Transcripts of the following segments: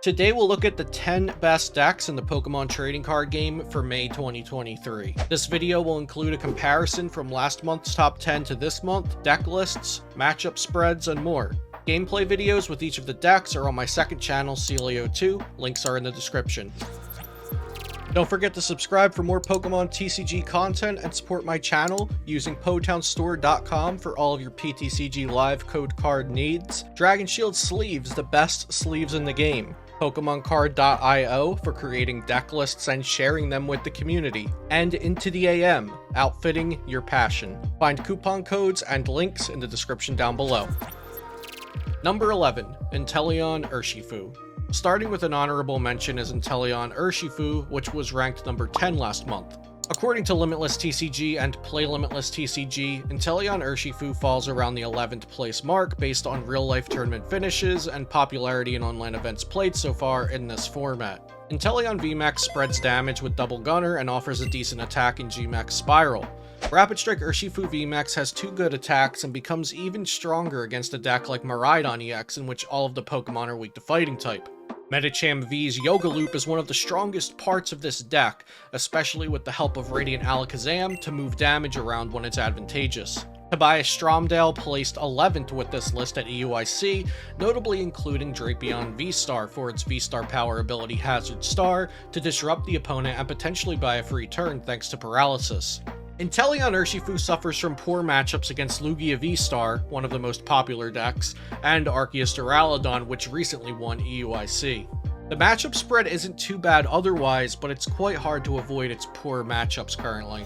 Today we'll look at the 10 best decks in the Pokemon trading card game for May 2023. This video will include a comparison from last month's top 10 to this month, deck lists, matchup spreads, and more. Gameplay videos with each of the decks are on my second channel, Celio2, links are in the description. Don't forget to subscribe for more Pokemon TCG content and support my channel using PotownStore.com for all of your PTCG live code card needs. Dragon Shield sleeves, the best sleeves in the game. PokemonCard.io for creating deck lists and sharing them with the community. And Into the AM, outfitting your passion. Find coupon codes and links in the description down below. Number 11, Inteleon Urshifu. Starting with an honorable mention is Inteleon Urshifu, which was ranked number 10 last month. According to Limitless TCG and Play Limitless TCG, Inteleon Urshifu falls around the 11th place mark based on real-life tournament finishes and popularity in online events played so far in this format. Inteleon VMAX spreads damage with Double Gunner and offers a decent attack in GMAX Spiral. Rapid Strike Urshifu VMAX has two good attacks and becomes even stronger against a deck like Miraidon EX, in which all of the Pokemon are weak to Fighting type. Medicham V's Yoga Loop is one of the strongest parts of this deck, especially with the help of Radiant Alakazam to move damage around when it's advantageous. Tobias Stromdale placed 11th with this list at EUIC, notably including Drapion V-Star for its V-Star power ability Hazard Star to disrupt the opponent and potentially buy a free turn thanks to Paralysis. Inteleon Urshifu suffers from poor matchups against Lugia V-Star, one of the most popular decks, and Arceus Duraludon, which recently won EUIC. The matchup spread isn't too bad otherwise, but it's quite hard to avoid its poor matchups currently.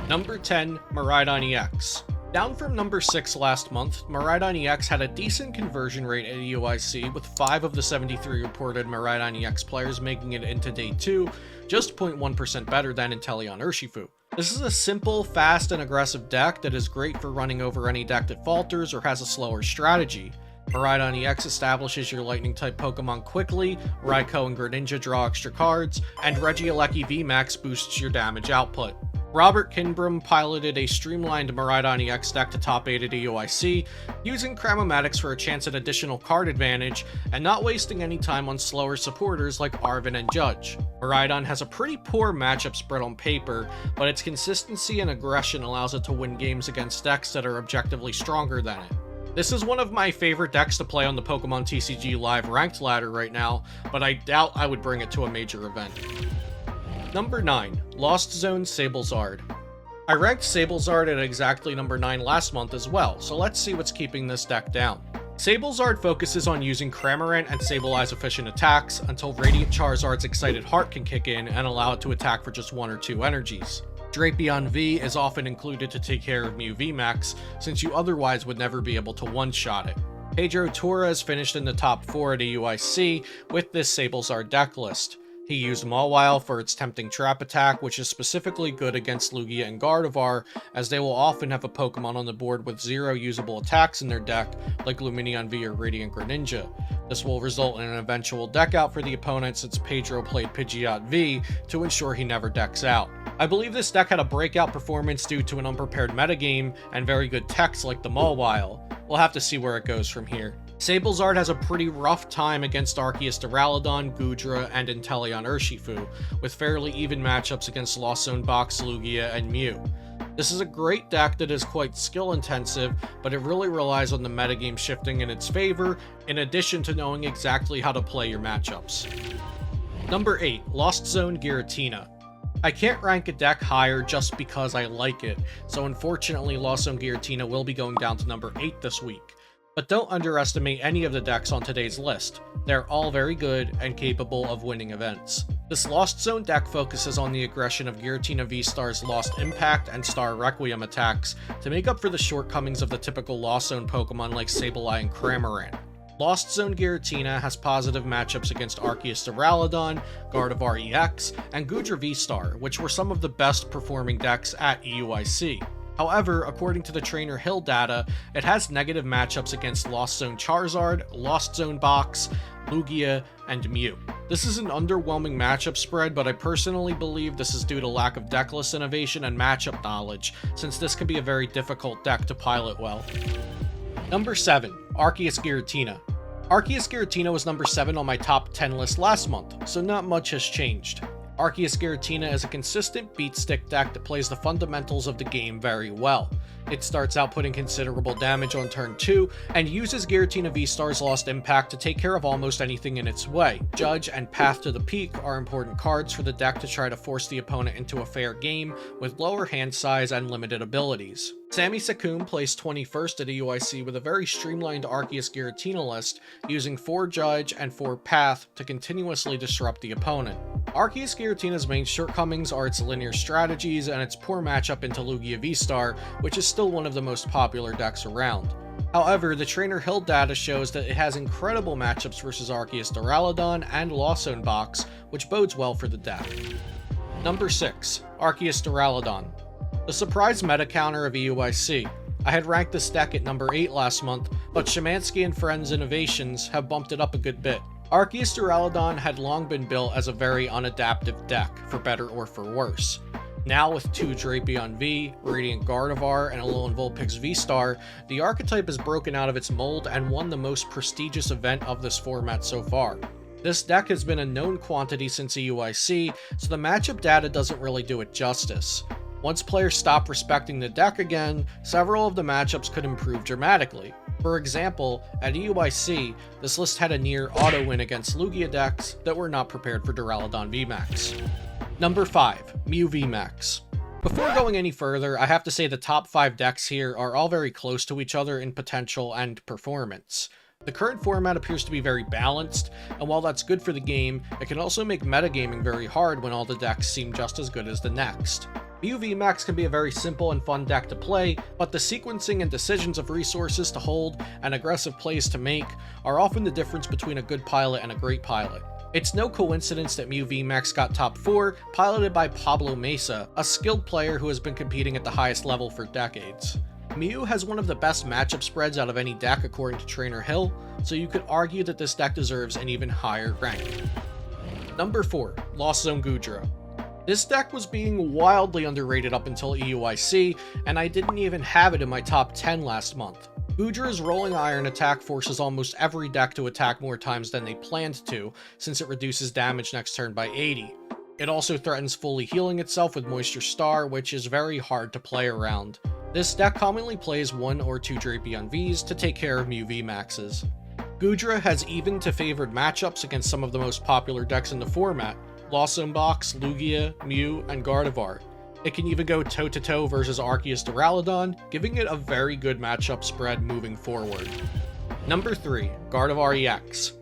Number 10, Miraidon EX. Down from number 6 last month, Miraidon EX had a decent conversion rate at EUIC, with 5 of the 73 reported Miraidon EX players making it into Day 2, just 0.1% better than Inteleon Urshifu. This is a simple, fast, and aggressive deck that is great for running over any deck that falters or has a slower strategy. Miraidon EX establishes your Lightning-type Pokemon quickly, Raikou and Greninja draw extra cards, and Regieleki VMAX boosts your damage output. Robert Kinbrum piloted a streamlined Miraidon EX deck to top 8 at EUIC, using Cramomatics for a chance at additional card advantage, and not wasting any time on slower supporters like Arven and Judge. Miraidon has a pretty poor matchup spread on paper, but its consistency and aggression allows it to win games against decks that are objectively stronger than it. This is one of my favorite decks to play on the Pokemon TCG Live ranked ladder right now, but I doubt I would bring it to a major event. Number 9, Lost Zone Sablezard. I ranked Sablezard at exactly number 9 last month as well, so let's see what's keeping this deck down. Sablezard focuses on using Cramorant and Sableize efficient attacks until Radiant Charizard's Excited Heart can kick in and allow it to attack for just 1 or 2 energies. Drapion V is often included to take care of Mew VMAX, since you otherwise would never be able to one-shot it. Pedro Torres finished in the top 4 at EUIC with this Sablezard deck list. He used Mawile for its tempting trap attack, which is specifically good against Lugia and Gardevoir, as they will often have a Pokemon on the board with 0 usable attacks in their deck, like Lumineon V or Radiant Greninja. This will result in an eventual deck out for the opponent, since Pedro played Pidgeot V to ensure he never decks out. I believe this deck had a breakout performance due to an unprepared metagame and very good techs like the Mawile. We'll have to see where it goes from here. Sablezard has a pretty rough time against Arceus Duraludon, Goodra, and Inteleon Urshifu, with fairly even matchups against Lost Zone Box, Lugia, and Mew. This is a great deck that is quite skill intensive, but it really relies on the metagame shifting in its favor, in addition to knowing exactly how to play your matchups. Number 8, Lost Zone Giratina. I can't rank a deck higher just because I like it, so unfortunately Lost Zone Giratina will be going down to number 8 this week. But don't underestimate any of the decks on today's list. They're all very good and capable of winning events. This Lost Zone deck focuses on the aggression of Giratina V-Star's Lost Impact and Star Requiem attacks to make up for the shortcomings of the typical Lost Zone Pokemon like Sableye and Cramorant. Lost Zone Giratina has positive matchups against Arceus Duraludon, Gardevoir EX, and Goodra V-Star, which were some of the best performing decks at EUIC. However, according to the Trainer Hill data, it has negative matchups against Lost Zone Charizard, Lost Zone Box, Lugia, and Mew. This is an underwhelming matchup spread, but I personally believe this is due to lack of decklist innovation and matchup knowledge, since this can be a very difficult deck to pilot well. Number 7, Arceus Giratina. Arceus Giratina was number 7 on my top 10 list last month, so not much has changed. Arceus Giratina is a consistent beat stick deck that plays the fundamentals of the game very well. It starts out putting considerable damage on turn 2, and uses Giratina V-Star's Lost Impact to take care of almost anything in its way. Judge and Path to the Peak are important cards for the deck to try to force the opponent into a fair game with lower hand size and limited abilities. Sammy Sakoum placed 21st at EUIC with a very streamlined Arceus Giratina list, using 4 Judge and 4 Path to continuously disrupt the opponent. Arceus Giratina's main shortcomings are its linear strategies and its poor matchup into Lugia V-Star, which is still one of the most popular decks around. However, the Trainer Hill data shows that it has incredible matchups versus Arceus Duraludon and Lost Zone Box, which bodes well for the deck. Number 6. Arceus Duraludon. The surprise meta counter of EUIC. I had ranked this deck at number 8 last month, but Shemansky and Friends Innovations have bumped it up a good bit. Arceus Duraludon had long been built as a very unadaptive deck, for better or for worse. Now with 2 Drapion V, Radiant Gardevoir, and Alolan Vulpix V-Star, the archetype has broken out of its mold and won the most prestigious event of this format so far. This deck has been a known quantity since EUIC, so the matchup data doesn't really do it justice. Once players stop respecting the deck again, several of the matchups could improve dramatically. For example, at EUIC, this list had a near auto win against Lugia decks that were not prepared for Duraludon VMAX. Number 5. Mew VMAX. Before going any further, I have to say the top 5 decks here are all very close to each other in potential and performance. The current format appears to be very balanced, and while that's good for the game, it can also make metagaming very hard when all the decks seem just as good as the next. Mew VMAX can be a very simple and fun deck to play, but the sequencing and decisions of resources to hold and aggressive plays to make are often the difference between a good pilot and a great pilot. It's no coincidence that Mew VMAX got top 4, piloted by Pablo Mesa, a skilled player who has been competing at the highest level for decades. Mew has one of the best matchup spreads out of any deck according to Trainer Hill, so you could argue that this deck deserves an even higher rank. Number 4. Lost Zone Goodra. This deck was being wildly underrated up until EUIC, and I didn't even have it in my top 10 last month. Goodra's Rolling Iron attack forces almost every deck to attack more times than they planned to, since it reduces damage next turn by 80. It also threatens fully healing itself with Moisture Star, which is very hard to play around. This deck commonly plays 1 or 2 Drapion Vs to take care of Mew VMAXs. Goodra has even to favored matchups against some of the most popular decks in the format: Lost Zone Box, Lugia, Mew, and Gardevoir. It can even go toe-to-toe versus Arceus Duraludon, giving it a very good matchup spread moving forward. Number 3. Gardevoir EX.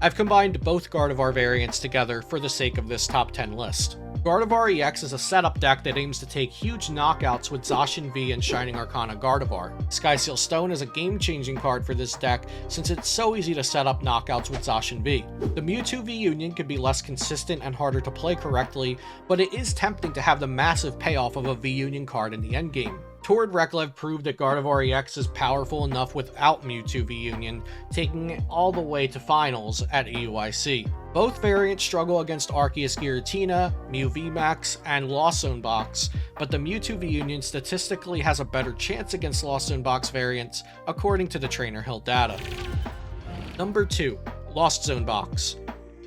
I've combined both Gardevoir variants together for the sake of this top 10 list. Gardevoir EX is a setup deck that aims to take huge knockouts with Zacian V and Shining Arcana Gardevoir. Skyseal Stone is a game-changing card for this deck since it's so easy to set up knockouts with Zacian V. The Mewtwo V Union can be less consistent and harder to play correctly, but it is tempting to have the massive payoff of a V Union card in the endgame. Tord Reklev proved that Gardevoir EX is powerful enough without Mewtwo V Union, taking it all the way to finals at EUIC. Both variants struggle against Arceus Giratina, Mew VMAX, and Lost Zone Box, but the Mewtwo V Union statistically has a better chance against Lost Zone Box variants, according to the Trainer Hill data. Number 2. Lost Zone Box.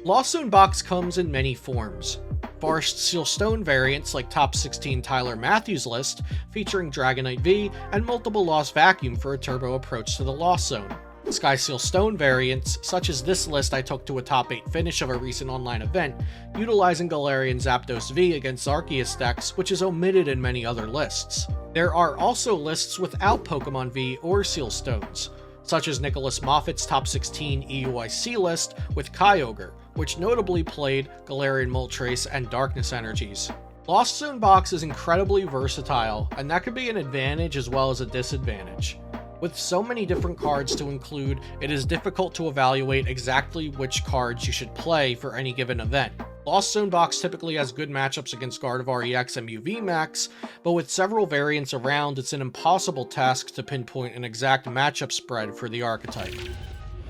Lost Zone Box comes in many forms. Forest Seal Stone variants like Top 16 Tyler Matthews list, featuring Dragonite V and multiple Lost Vacuum for a turbo approach to the Lost Zone. Skyseal Stone variants, such as this list I took to a top 8 finish of a recent online event, utilizing Galarian Zapdos V against Arceus decks, which is omitted in many other lists. There are also lists without Pokemon V or Seal Stones, such as Nicholas Moffat's Top 16 EUIC list with Kyogre, which notably played Galarian Moltres and Darkness Energies. Lost Zone Box is incredibly versatile, and that can be an advantage as well as a disadvantage. With so many different cards to include, it is difficult to evaluate exactly which cards you should play for any given event. Lost Zone Box typically has good matchups against Gardevoir EX and Mew VMAX, but with several variants around, it's an impossible task to pinpoint an exact matchup spread for the archetype.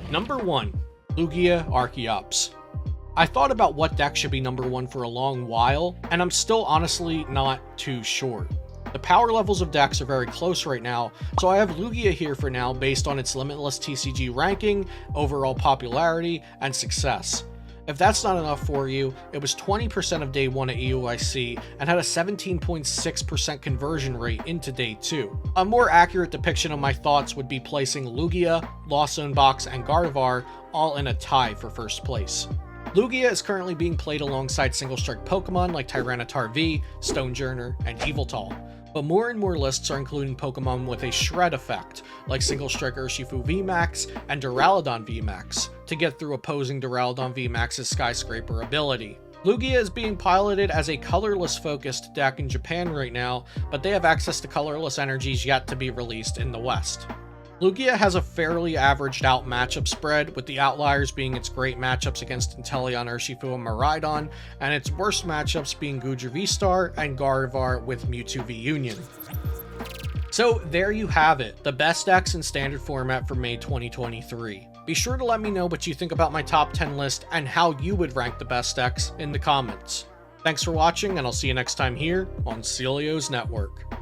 Number 1. Lugia Archeops. I thought about what deck should be number 1 for a long while, and I'm still honestly not too sure. The power levels of decks are very close right now, so I have Lugia here for now based on its limitless TCG ranking, overall popularity, and success. If that's not enough for you, it was 20% of day 1 at EUIC and had a 17.6% conversion rate into day 2. A more accurate depiction of my thoughts would be placing Lugia, Lost Zone Box, and Gardevoir all in a tie for first place. Lugia is currently being played alongside single-strike Pokemon like Tyranitar V, Stonejourner, and Yveltal, but more and more lists are including Pokemon with a shred effect, like single-strike Urshifu VMAX and Duraludon VMAX, to get through opposing Duraludon VMAX's Skyscraper ability. Lugia is being piloted as a colorless-focused deck in Japan right now, but they have access to colorless energies yet to be released in the West. Lugia has a fairly averaged out matchup spread, with the outliers being its great matchups against Inteleon, Urshifu, and Miraidon, and its worst matchups being Goodra V-Star and Gardevoir with Mewtwo V-Union. So there you have it, the best decks in standard format for May 2023. Be sure to let me know what you think about my top 10 list and how you would rank the best decks in the comments. Thanks for watching, and I'll see you next time here on Celio's Network.